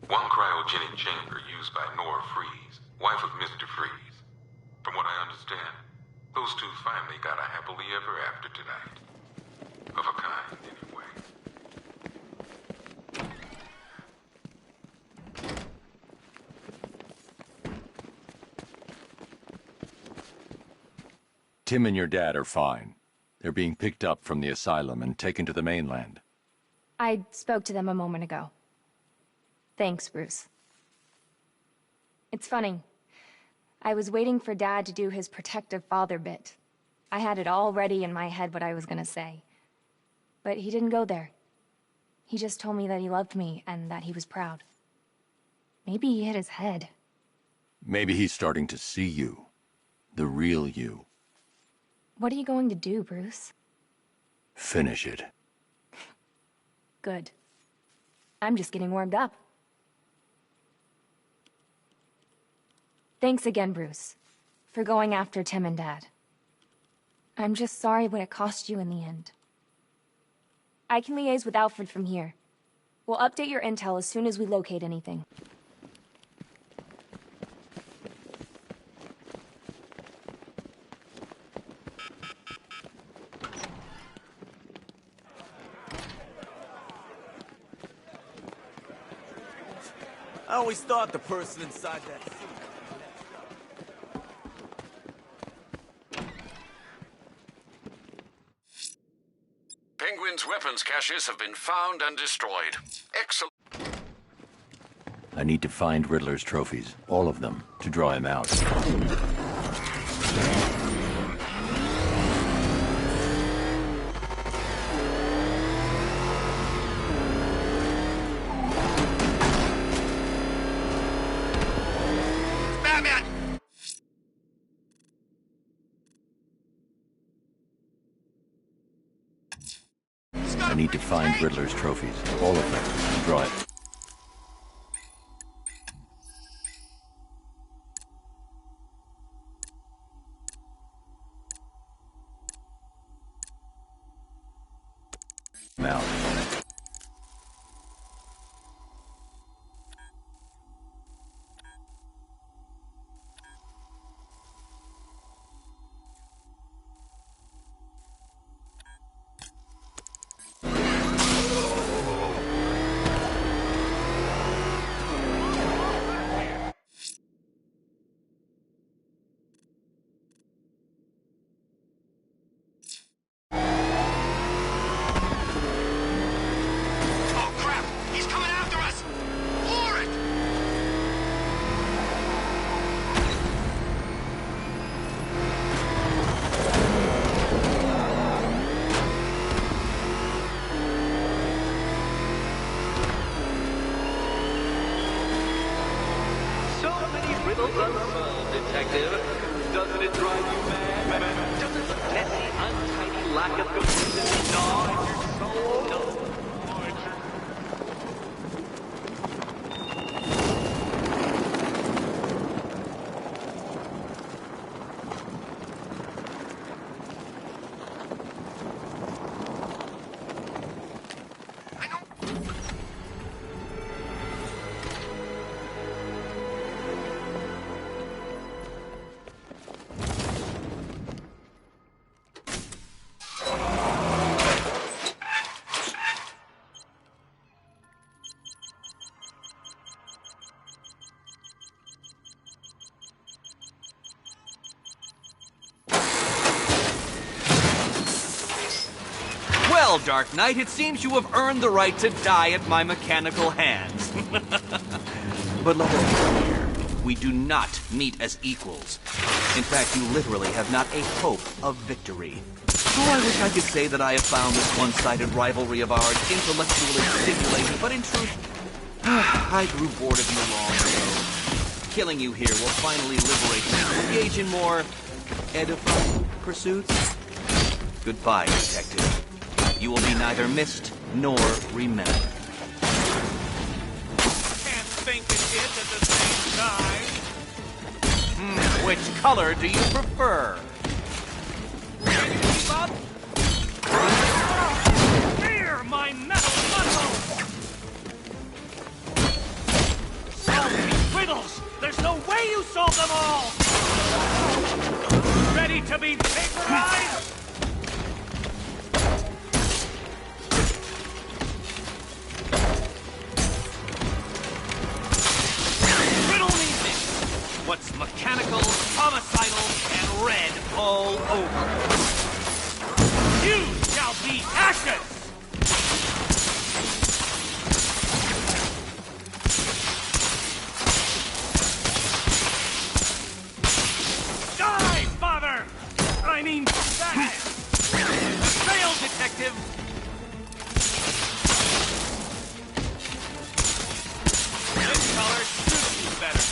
One cryogenic chamber used by Nora Freeze, wife of Mr. Freeze. From what I understand, those two finally got a happily ever after tonight. Of a kind, anyway. Tim and your dad are fine. They're being picked up from the asylum and taken to the mainland. I spoke to them a moment ago. Thanks, Bruce. It's funny. I was waiting for Dad to do his protective father bit. I had it all ready in my head what I was gonna say. But he didn't go there. He just told me that he loved me and that he was proud. Maybe he hit his head. Maybe he's starting to see you. The real you. What are you going to do, Bruce? Finish it. Good. I'm just getting warmed up. Thanks again, Bruce, for going after Tim and Dad. I'm just sorry what it cost you in the end. I can liaise with Alfred from here. We'll update your intel as soon as we locate anything. I always thought the person inside that suit. Penguin's weapons caches have been found and destroyed. Excellent. I need to find Riddler's trophies. All of them. To draw him out. I need to find Riddler's trophies. All of them. Draw it. Now. detective. Doesn't it drive you mad? Doesn't the messy, untidy lack of consistency gnaw at your soul? No. Well, Dark Knight, it seems you have earned the right to die at my mechanical hands. But let us be clear. We do not meet as equals. In fact, you literally have not a hope of victory. Oh, I wish I could say that I have found this one-sided rivalry of ours intellectually stimulating, but in truth, I grew bored of you long ago. Killing you here will finally liberate me to engage in more edifying pursuits. Goodbye, detective. You will be neither missed nor remembered. Can't think and hit at the same time. Which color do you prefer? Can you keep up? Here, my metal muscle! Solve these riddles! There's no way you solve them all! Ready to be vaporized? What's mechanical, homicidal, and red all over. You shall be ashes! Die, father! I mean, Batman! Fail, detective! This color suits you better.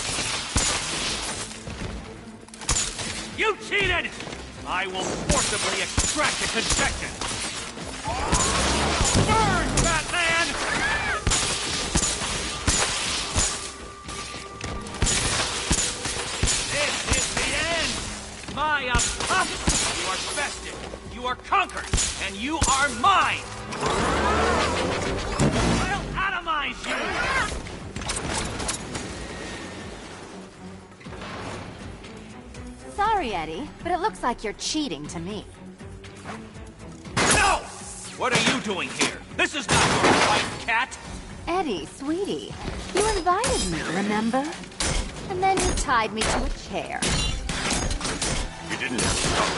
You cheated! I will forcibly extract a confession. Burn, Batman! This is the end! My apostasy! You are bested, you are conquered, and you are mine! I'll atomize you! Sorry, Eddie, but it looks like you're cheating to me. No! What are you doing here? This is not your wife, cat! Eddie, sweetie, you invited me, remember? And then you tied me to a chair. You didn't have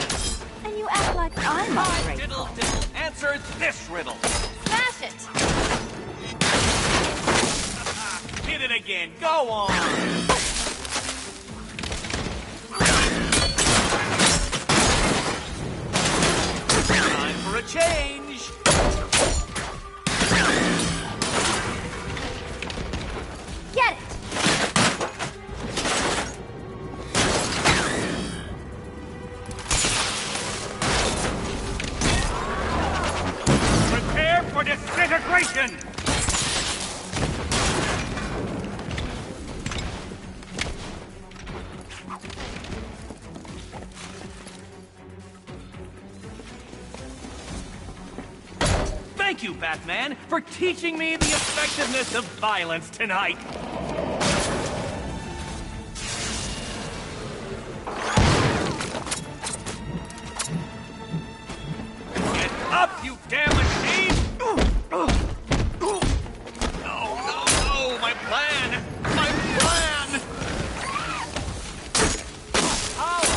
to stop. And you act like I'm ungrateful. Diddle, diddle, answer this riddle. Smash it! Hit it again, go on! For a change! Get it! Prepare for disintegration! Thank you, Batman, for teaching me the effectiveness of violence tonight. Get up, you damn machine! No, my plan! My plan!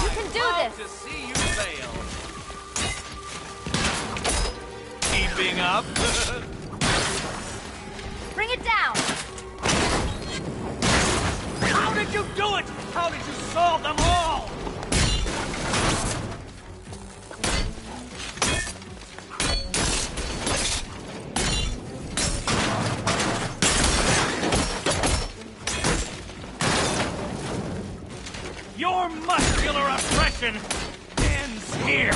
You can do this! To see you fail. Keeping up. Bring it down! How did you do it? How did you solve them all? Your muscular oppression ends here.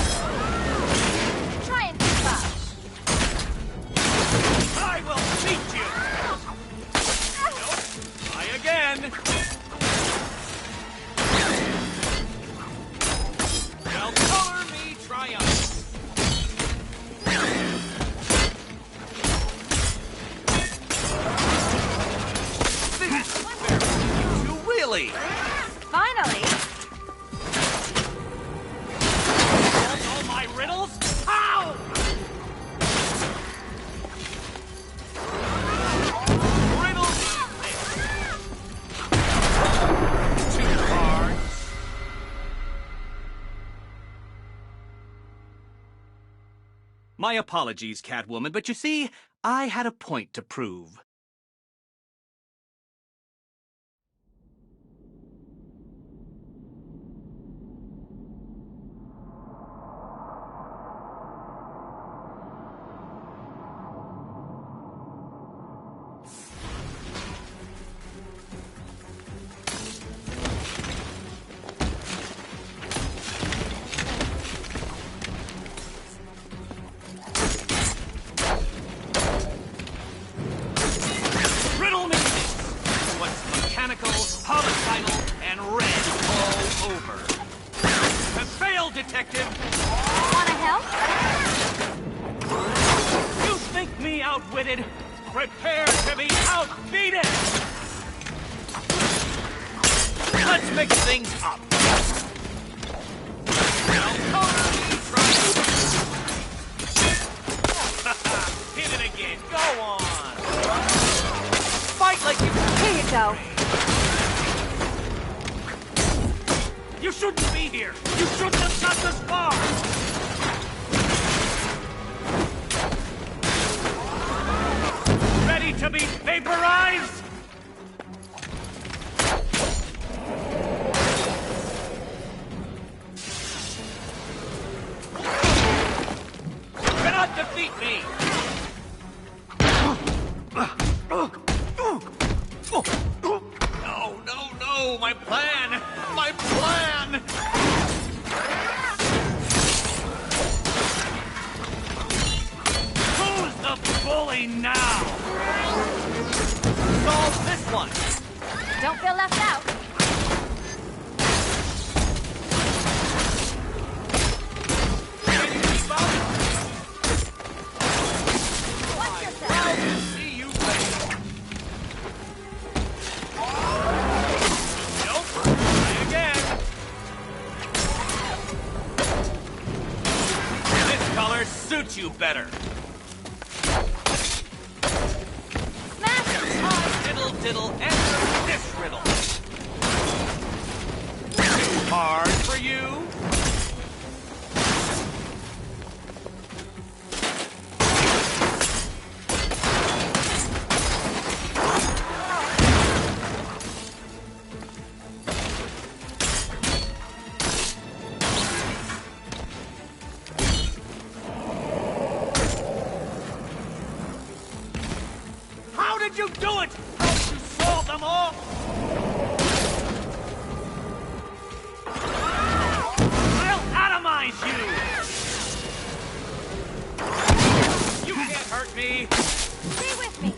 Try and keep up. I will beat you. Nope. Try again. Now color me triumphant. You really? Finally! All my riddles? How? Riddles? Two cards. My apologies, Catwoman, but you see, I had a point to prove. Riddle me this! What's mechanical, homicidal, and red all over? Have failed, detective! Wanna help? You think me outwitted? Prepare to be outbeaten! Let's mix things up. Now color me triumphant. Hit it again, go on! Fight like you... Here you go. You shouldn't be here! You shouldn't have got this far! Ready to be vaporized? You cannot defeat me! No, my plan! My plan! Who's the bully now? Solve this one! Don't feel left out. Can you keep up? Watch yourself. I'll see you later. Nope. Try again. This color suits you better. Smash it. Diddle, diddle, enter this riddle. Too hard for you? How did you do it? How did you solve them all? I'll atomize you! You can't hurt me! Stay with me.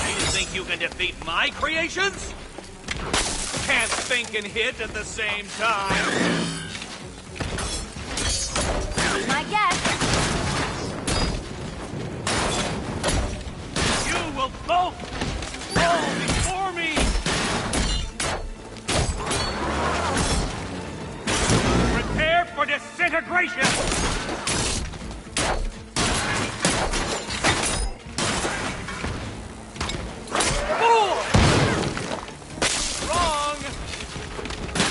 You think you can defeat my creations? Can't think and hit at the same time. My guess. You will both fall before me. Prepare for disintegration.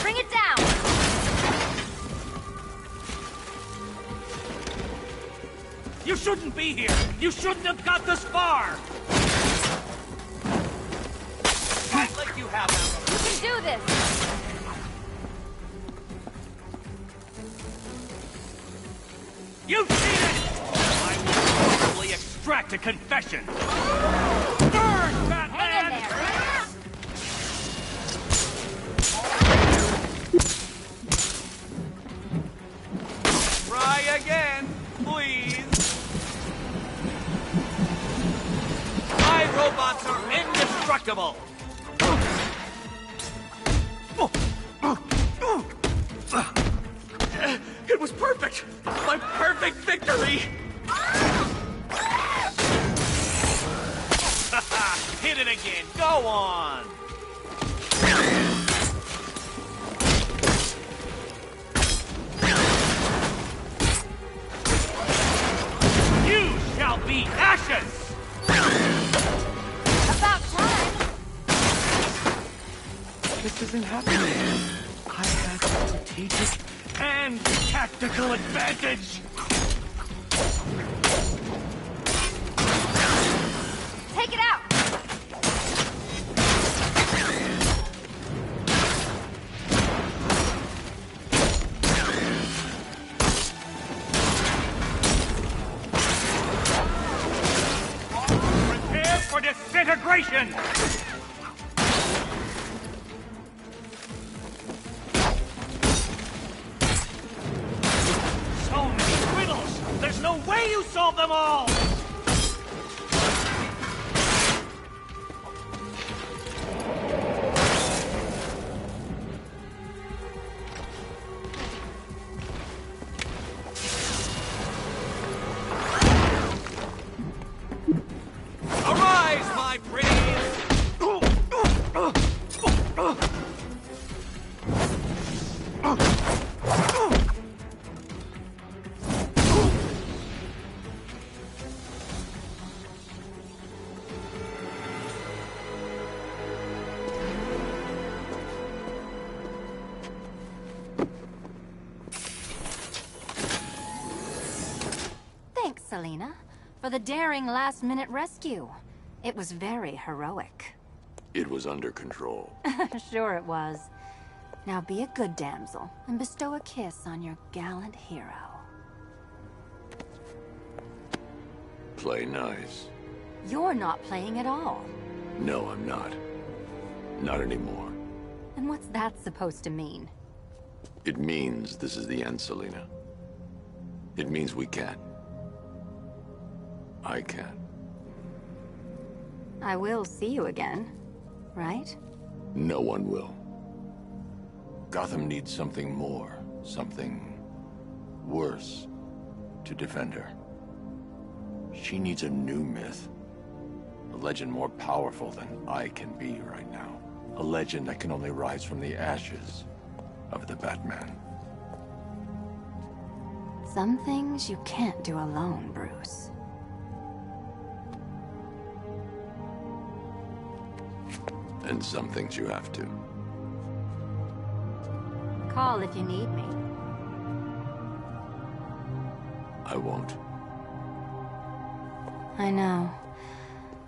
Bring it down. You shouldn't be here! You shouldn't have got this far! Fight like you have, Amber. You can do this. You cheated! I will probably extract a confession. Burn, Batman! Try again, please. My robots are indestructible. It was perfect! My perfect victory! Hit it again! Go on! You shall be ashes! About time! This isn't happening. I have strategic and tactical advantage! Take it out! Prepare for disintegration! There's no way you solve them all! Arise, my pretties! Thanks, Selina, for the daring last-minute rescue. It was very heroic. It was under control. Sure it was. Now be a good damsel and bestow a kiss on your gallant hero. Play nice. You're not playing at all. No, I'm not. Not anymore. And what's that supposed to mean? It means this is the end, Selina. It means we can't. I can't. I will see you again, right? No one will. Gotham needs something more, something worse to defend her. She needs a new myth. A legend more powerful than I can be right now. A legend that can only rise from the ashes of the Batman. Some things you can't do alone, Bruce. And some things you have to. Call if you need me. I won't. I know.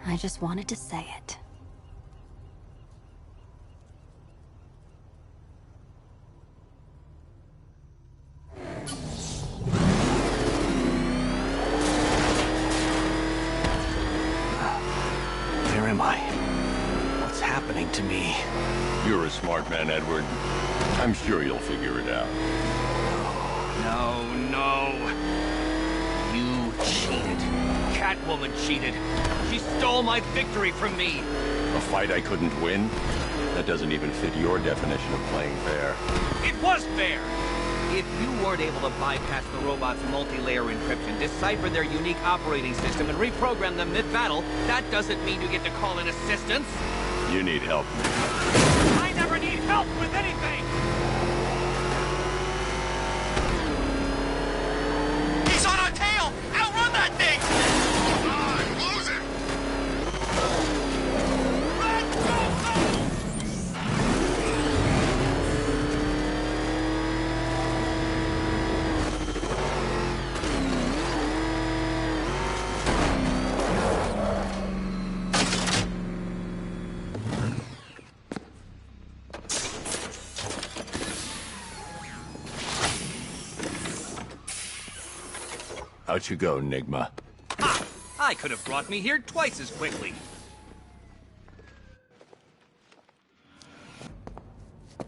I just wanted to say it. Where am I? What's happening to me? You're a smart man, Edward. I'm sure you'll figure it out. No, no. You cheated. Catwoman cheated. She stole my victory from me. A fight I couldn't win? That doesn't even fit your definition of playing fair. It was fair! If you weren't able to bypass the robot's multi-layer encryption, decipher their unique operating system, and reprogram them mid-battle, that doesn't mean you get to call in assistance. You need help. I never need help with anything! He's on our tail! Outrun that thing! Come on, close it! Out you go, Nigma. Ha! I could have brought me here twice as quickly.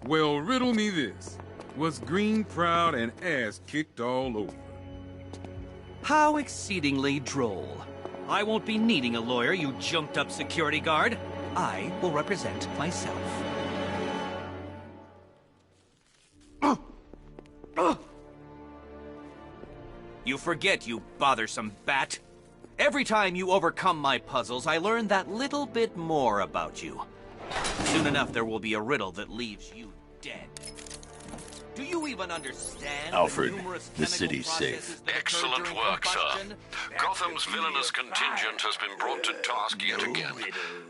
Well, riddle me this. Was Green proud and ass kicked all over? How exceedingly droll. I won't be needing a lawyer, you jumped-up security guard. I will represent myself. You forget, you bothersome bat. Every time you overcome my puzzles, I learn that little bit more about you. Soon enough, there will be a riddle that leaves you dead. Do you even understand Alfred, the city's safe. Excellent work, sir. Gotham's villainous contingent has been brought to task yet again.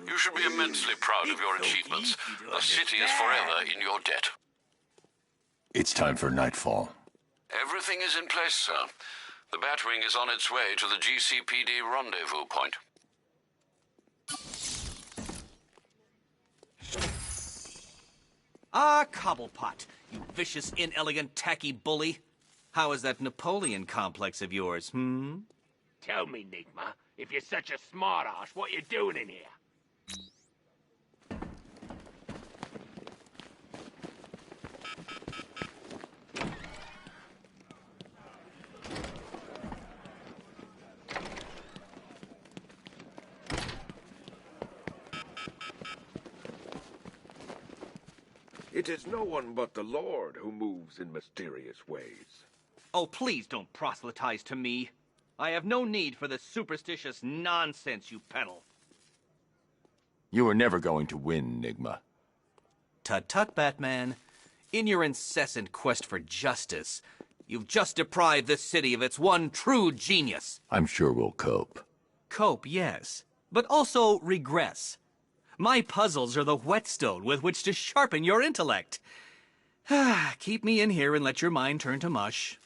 You should be immensely proud of your achievements. The city is forever in your debt. It's time for nightfall. Everything is in place, sir. The Batwing is on its way to the GCPD rendezvous point. Ah, Cobblepot, you vicious, inelegant, tacky bully. How is that Napoleon complex of yours, hmm? Tell me, Nigma, if you're such a smart-ass, what you doing in here? It is no one but the Lord who moves in mysterious ways. Oh, please don't proselytize to me. I have no need for the superstitious nonsense you peddle. You are never going to win, Nigma. Tut-tut, Batman. In your incessant quest for justice, you've just deprived this city of its one true genius. I'm sure we'll cope. Cope, yes, but also regress. My puzzles are the whetstone with which to sharpen your intellect. Keep me in here and let your mind turn to mush.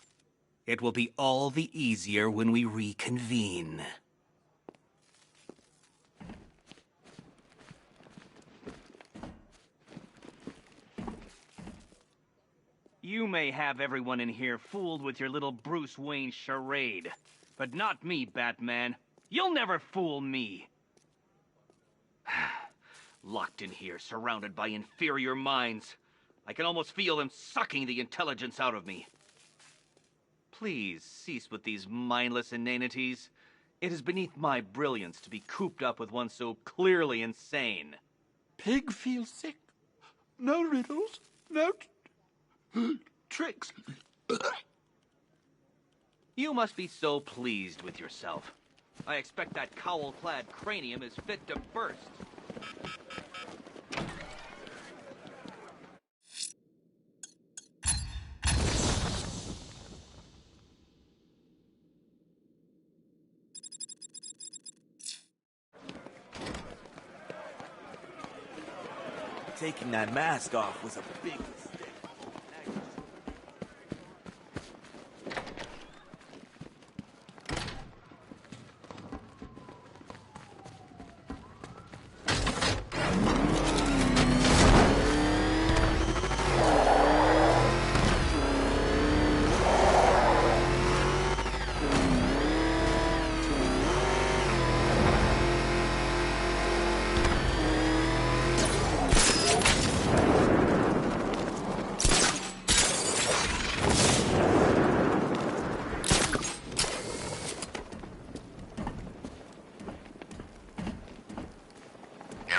It will be all the easier when we reconvene. You may have everyone in here fooled with your little Bruce Wayne charade, but not me, Batman. You'll never fool me. Locked in here, surrounded by inferior minds. I can almost feel them sucking the intelligence out of me. Please, cease with these mindless inanities. It is beneath my brilliance to be cooped up with one so clearly insane. Pig feels sick. No riddles, no tricks. You must be so pleased with yourself. I expect that cowl-clad cranium is fit to burst. Taking that mask off was a big mistake.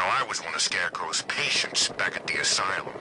I was one of Scarecrow's patients back at the asylum.